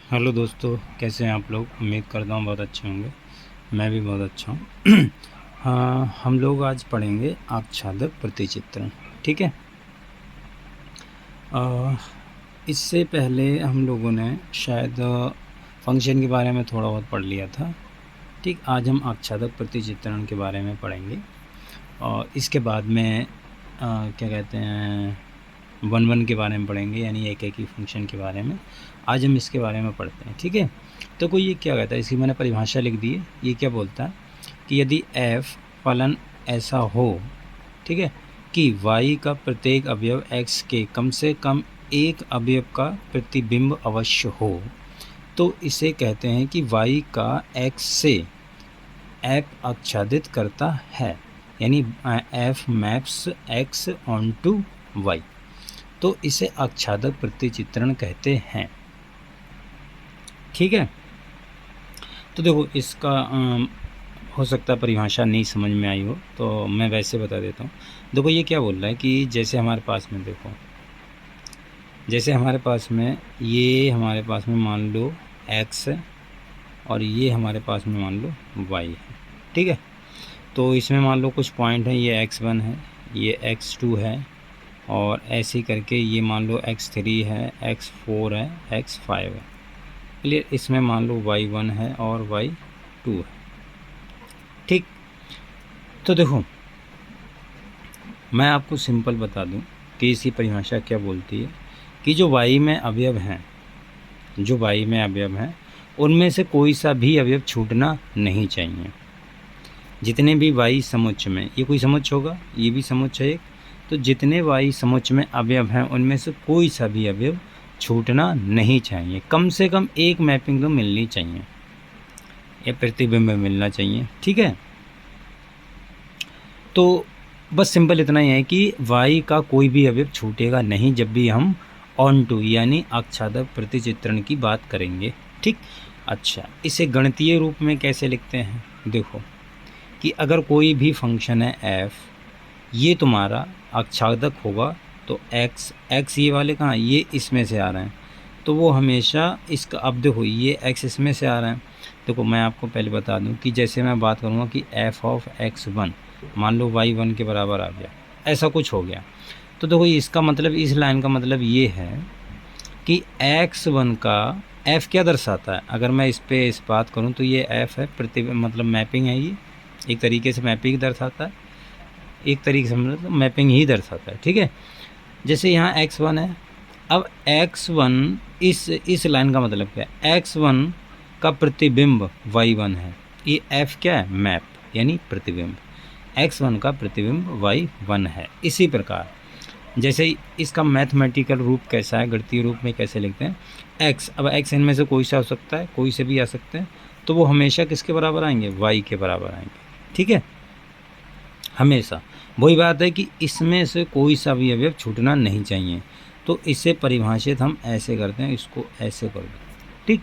Hello दोस्तों, कैसे हैं आप लोग। उम्मीद करता हूँ बहुत अच्छे होंगे। मैं भी बहुत अच्छा हूँ। हाँ, हम लोग आज पढ़ेंगे आच्छादक प्रतिचित्रण। ठीक है। इससे पहले हम लोगों ने शायद फंक्शन के बारे में थोड़ा बहुत पढ़ लिया था। ठीक, आज हम आच्छादक प्रतिचित्रण के बारे में पढ़ेंगे और इसके बाद में क्या कहते हैं, वन वन के बारे में पढ़ेंगे, यानी एक एक ही फंक्शन के बारे में। आज हम इसके बारे में पढ़ते हैं। ठीक है। तो कोई ये क्या कहता है, इसकी मैंने परिभाषा लिख दी है। ये क्या बोलता है कि यदि f फलन ऐसा हो, ठीक है, कि y का प्रत्येक अवयव x के कम से कम एक अवयव का प्रतिबिंब अवश्य हो, तो इसे कहते हैं कि y का x से f आच्छादित करता है, यानी f maps x onto y। तो इसे आच्छादक प्रतिचित्रण कहते हैं। ठीक है। तो देखो, इसका हो सकता है परिभाषा नहीं समझ में आई हो, तो मैं वैसे बता देता हूँ। देखो, ये क्या बोल रहा है कि जैसे हमारे पास में, देखो, जैसे हमारे पास में ये हमारे पास में मान लो x है और ये हमारे पास में मान लो y है। ठीक है। तो इसमें मान लो कुछ पॉइंट हैं, ये x1 है, ये x2 है, और ऐसे करके ये मान लो x3 है, x4 है, x5 है। क्लियर। इसमें मान लो y1 है और y2 है। ठीक। तो देखो, मैं आपको सिंपल बता दूं कि इसकी परिभाषा क्या बोलती है कि जो y में अवयव हैं, जो y में अवयव हैं, उनमें से कोई सा भी अवयव छूटना नहीं चाहिए। जितने भी y समुच्चय में, ये कोई समुच्चय होगा, ये भी समुच्चय है एक, तो जितने y समुच्चय में अवयव हैं उनमें से कोई सा भी अवयव छूटना नहीं चाहिए। कम से कम एक मैपिंग तो मिलनी चाहिए, या प्रतिबिंब मिलना चाहिए। ठीक है। तो बस सिंपल इतना ही है कि y का कोई भी अवयव छूटेगा नहीं जब भी हम ऑन टू यानी आच्छादक प्रतिचित्रण की बात करेंगे। ठीक। अच्छा, इसे गणितीय रूप में कैसे लिखते हैं, देखो कि अगर कोई भी फंक्शन है f, ये तुम्हारा आच्छादक होगा, तो x ये वाले कहाँ, ये इसमें से आ रहे हैं, तो वो हमेशा इसका, अब देखो ये x इसमें से आ रहा है। देखो, मैं आपको पहले बता दूं कि जैसे मैं बात करूँगा कि f ऑफ x1 मान लो y1 के बराबर आ गया, ऐसा कुछ हो गया, तो देखो इसका मतलब, इस लाइन का मतलब ये है कि x1 का f क्या दर्शाता है। अगर मैं इस पे इस बात करूँ तो ये f है, मतलब मैपिंग है, ये एक तरीके से मैपिंग दर्शाता है, एक तरीके से मतलब मैपिंग ही दर्शाता है। ठीक है। जैसे यहाँ x1 है, अब x1 इस लाइन का मतलब क्या है, x1 का प्रतिबिंब y1 है, ये f क्या है, मैप यानी प्रतिबिंब, x1 का प्रतिबिंब y1 है। इसी प्रकार जैसे इसका मैथमेटिकल रूप कैसा है, गणितीय रूप में कैसे लिखते हैं, x, अब x इनमें से कोई सा हो सकता है, कोई से भी आ सकते हैं, तो वो हमेशा किसके बराबर आएंगे, y के बराबर आएंगे। ठीक है। हमेशा वही बात है कि इसमें से कोई सा भी अवयव छूटना नहीं चाहिए। तो इसे परिभाषित हम ऐसे करते हैं, इसको ऐसे कर दो। ठीक।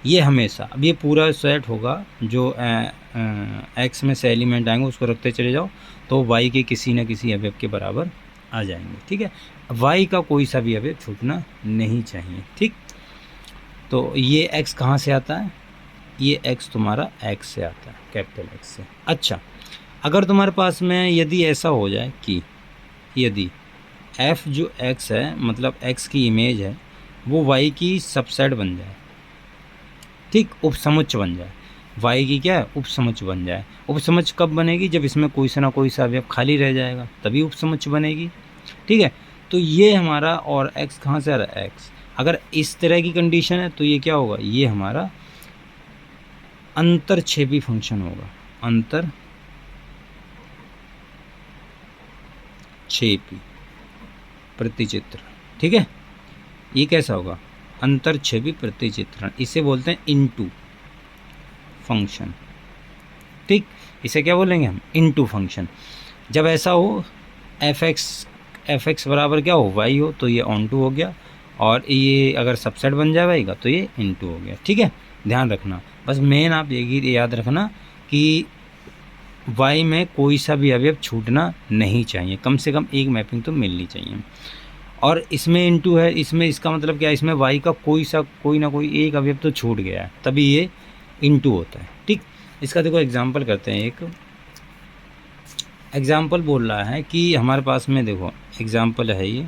ये हमेशा, अब ये पूरा सेट होगा, जो एक्स में से एलिमेंट आएंगे उसको रखते चले जाओ, तो वाई के किसी न किसी अवयव के बराबर आ जाएंगे। ठीक है। वाई का कोई सा भी अवयव छूटना नहीं चाहिए। ठीक। तो ये एक्स कहाँ से आता है, ये एक्स तुम्हारा एक्स से आता है, कैपिटल एक्स से। अच्छा, अगर तुम्हारे पास में यदि ऐसा हो जाए कि यदि f जो x है, मतलब x की इमेज है, वो y की सबसेट बन जाए, ठीक, उपसमुच्चय बन जाए, y की क्या है, उपसमुच्चय बन जाए। उपसमुच्चय कब बनेगी, जब इसमें कोई सा ना कोई सा अवयव खाली रह जाएगा, तभी उपसमुच्चय बनेगी। ठीक है। तो ये हमारा, और x कहाँ से आ रहा है, x, अगर इस तरह की कंडीशन है तो ये क्या होगा, ये हमारा अंतरछेदी फंक्शन होगा, अंतरछेदी प्रतिचित्रण। ठीक है। ये कैसा होगा, अंतरछेदी प्रतिचित्रण, इसे बोलते हैं इनटू फंक्शन। ठीक। इसे क्या बोलेंगे हम, इनटू फंक्शन। जब ऐसा हो, एफ एक्स बराबर क्या हो, वाई हो, तो ये ऑन टू हो गया, और ये अगर सबसेट बन जाए वाई का तो ये इनटू हो गया। ठीक है। ध्यान रखना, बस मेन आप यही याद रखना कि y में कोई सा भी अवयव छूटना नहीं चाहिए, कम से कम एक मैपिंग तो मिलनी चाहिए। और इसमें इनटू है, इसमें इसका मतलब क्या है, इसमें वाई का कोई ना कोई एक अवयव तो छूट गया है, तभी ये इनटू होता है। ठीक, इसका देखो एग्जाम्पल करते हैं। एक एग्जाम्पल बोल रहा है कि हमारे पास में देखो एग्जाम्पल है ये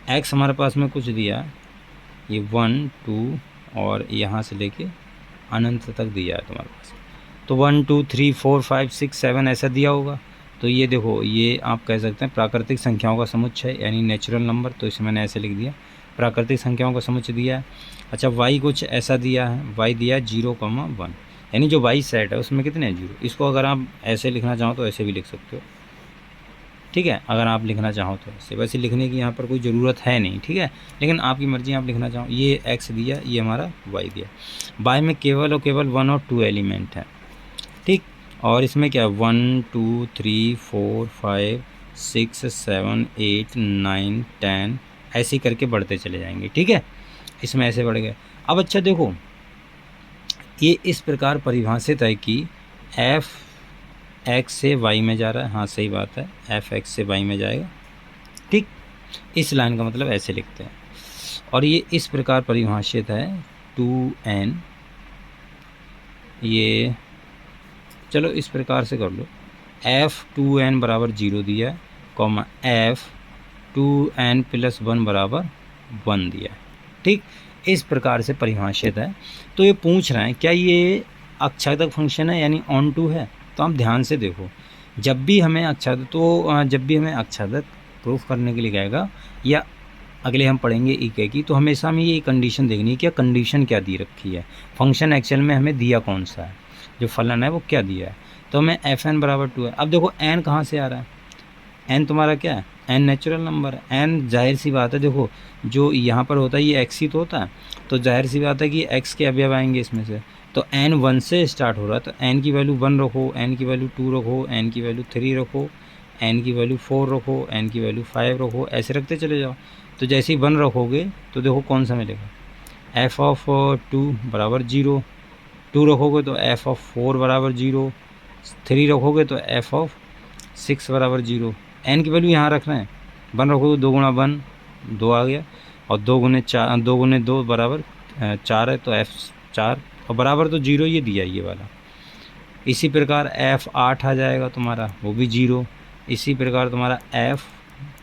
एक्स हमारे पास में कुछ दिया, ये 1 2 और यहाँ से लेके अनंत तक दिया है तुम्हारे पास, तो 1 2 3 4 5 6 7 ऐसा दिया होगा। तो ये देखो ये आप कह सकते हैं प्राकृतिक संख्याओं का समुच्चय यानी नेचुरल नंबर, तो इसे मैंने ऐसे लिख दिया, प्राकृतिक संख्याओं का समुच्चय दिया है। अच्छा वाई कुछ ऐसा दिया है, वाई दिया 0,1 यानी जो वाई सेट है उसमें कितने हैं 0। इसको अगर आप ऐसे लिखना चाहो तो ऐसे भी लिख सकते हो, ठीक है, अगर आप लिखना चाहो तो ऐसे, वैसे लिखने की यहाँ पर कोई ज़रूरत है नहीं, ठीक है, लेकिन आपकी मर्ज़ी, आप लिखना चाहो। ये एक्स दिया, ये हमारा वाई दिया, वाई में केवल और केवल 1 और 2 एलिमेंट हैं, ठीक, और इसमें क्या 1 2 3 4 5 6 7 8 9 10 ऐसे ही करके बढ़ते चले जाएंगे, ठीक है, इसमें ऐसे बढ़ गए। अब अच्छा देखो ये इस प्रकार परिभाषित है कि एफ एक्स से वाई में जा रहा है, हाँ सही बात है, एफ एक्स से वाई में जाएगा, ठीक, इस लाइन का मतलब ऐसे लिखते हैं। और ये इस प्रकार परिभाषित है 2n, ये चलो इस प्रकार से कर लो, एफ 2n बराबर 0 दिया है, कॉमा एफ 2n + 1 बराबर 1 दिया है, ठीक, इस प्रकार से परिभाषित है। तो ये पूछ रहे हैं क्या ये अक्षादक फंक्शन है यानी ऑन टू है। तो आप ध्यान से देखो, जब भी हमें अक्षादक प्रूफ करने के लिए कहेगा या अगले हम पढ़ेंगे ई की, तो हमेशा हमें ये कंडीशन देखनी है, क्या कंडीशन क्या दी रखी है, फंक्शन एक्चुअल में हमें दिया कौन सा है, जो फलन है वो क्या दिया है। तो हमें fn बराबर 2 है। अब देखो n कहाँ से आ रहा है, n तुम्हारा क्या है, n नेचुरल नंबर है, n जाहिर सी बात है, देखो जो यहाँ पर होता है ये x ही तो होता है, तो जाहिर सी बात है कि x के अवयव आएंगे इसमें से, तो n 1 से स्टार्ट हो रहा है, तो n की वैल्यू 1 रखो, n की वैल्यू 2 रखो, n की वैल्यू 3 रखो, n की वैल्यू 4 रखो, n की वैल्यू 5 रखो, ऐसे रखते चले जाओ। तो जैसे ही 1 रखोगे तो देखो कौन सा मिलेगा, f ऑफ 2 बराबर 0, 2 रखोगे तो f ऑफ 4 बराबर 0, 3 रखोगे तो f ऑफ 6 बराबर 0। n की वैल्यू यहाँ रख रहे हैं, 1 रखोगे 2 गुणा 1 2 आ गया, और 2 गुणे 2 बराबर 4 है, तो f 4 और बराबर तो 0 ये दिया ये वाला। इसी प्रकार f 8 आ जाएगा तुम्हारा, वो भी 0। इसी प्रकार तुम्हारा f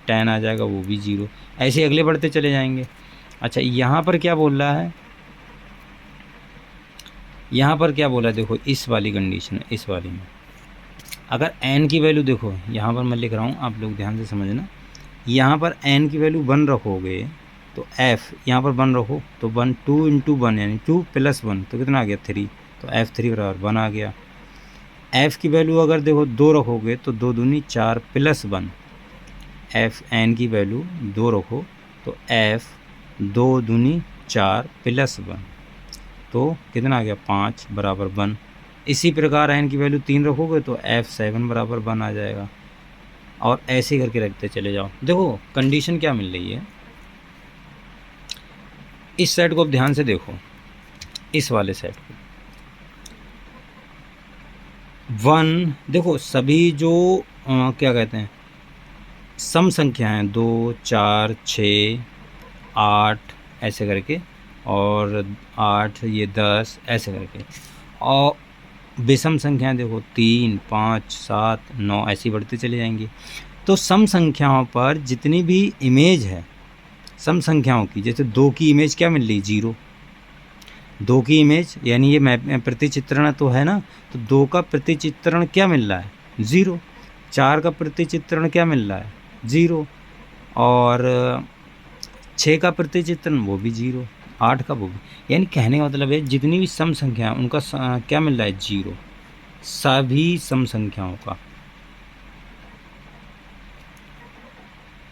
10 आ जाएगा, वो भी 0। ऐसे अगले बढ़ते चले जाएंगे। अच्छा यहाँ पर क्या बोल रहा है, यहाँ पर क्या बोला, देखो इस वाली कंडीशन में, इस वाली में अगर n की वैल्यू देखो, यहाँ पर मैं लिख रहा हूँ, आप लोग ध्यान से समझना, यहाँ पर n की वैल्यू 1 रखोगे तो f यहाँ पर 1 रखो तो 1 2 × 1 यानी 2 + 1 तो कितना आ गया 3, तो f3 बराबर 1 आ गया। f की वैल्यू अगर देखो 2 रखोगे तो 2 दूनी 4 + 1, f n की वैल्यू 2 रखो तो f 2 दूनी 4 + 1 तो कितना आ गया 5 बराबर 1। इसी प्रकार n की वैल्यू 3 रखोगे तो f7 बराबर 1 आ जाएगा, और ऐसे करके रखते चले जाओ। देखो कंडीशन क्या मिल रही है, इस सेट को अब ध्यान से देखो, इस वाले सेट को 1 देखो, सभी जो क्या कहते हैं सम संख्या हैं 2 4 6 8 ऐसे करके, और 8 ये 10 ऐसे करके, और विषम संख्याएं देखो 3 5 7 9 ऐसी बढ़ती चली जाएंगी। तो सम संख्याओं पर जितनी भी इमेज है सम संख्याओं की, जैसे 2 की इमेज क्या मिल रही 0, 2 की इमेज यानी ये प्रतिचित्रण तो है ना, तो 2 का प्रतिचित्रण क्या मिल रहा है 0, 4 का प्रतिचित्रण क्या मिल रहा है 0, और 6 का प्रतिचित्रण वो भी 0, 8 का वो भी, यानी कहने का मतलब है जितनी भी सम संख्या है उनका क्या मिल रहा है 0, सभी सम संख्याओं का,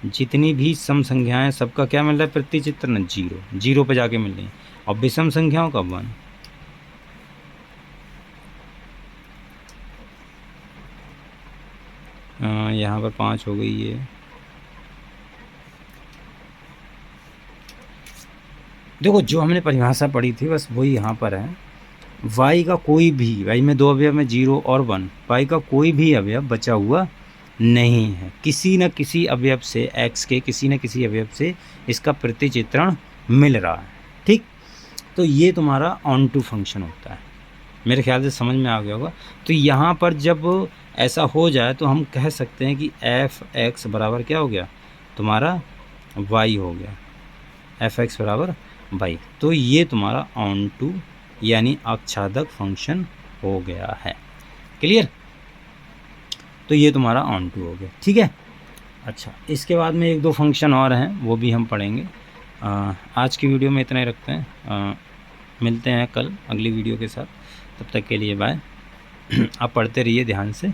जितनी भी सम संख्याएं सबका क्या मिल रहा है प्रतिचित्रण 0, 0 पे जाके मिल रही है, और विषम संख्याओं का 1। यहाँ पर 5 हो गई है। देखो जो हमने परिभाषा पढ़ी थी बस वही यहाँ पर है, y का कोई भी, y में 2 अवयव में 0 और 1, y का कोई भी अवयव बचा हुआ नहीं है, किसी न किसी अवयव से x के किसी न किसी अवयव से इसका प्रतिचित्रण मिल रहा है। ठीक, तो ये तुम्हारा ऑन टू फंक्शन होता है। मेरे ख्याल से समझ में आ गया होगा। तो यहाँ पर जब ऐसा हो जाए तो हम कह सकते हैं कि एफ एक्स बराबर क्या हो गया, तुम्हारा y हो गया, एफ एक्स बराबर y। तो ये तुम्हारा ऑन टू यानी आच्छादक फंक्शन हो गया है। क्लियर? तो ये तुम्हारा ऑन टू हो गया। ठीक है। अच्छा, इसके बाद में एक दो फंक्शन और हैं, वो भी हम पढ़ेंगे। आज की वीडियो में इतना ही रखते हैं। मिलते हैं कल अगली वीडियो के साथ। तब तक के लिए बाय। आप पढ़ते रहिए ध्यान से।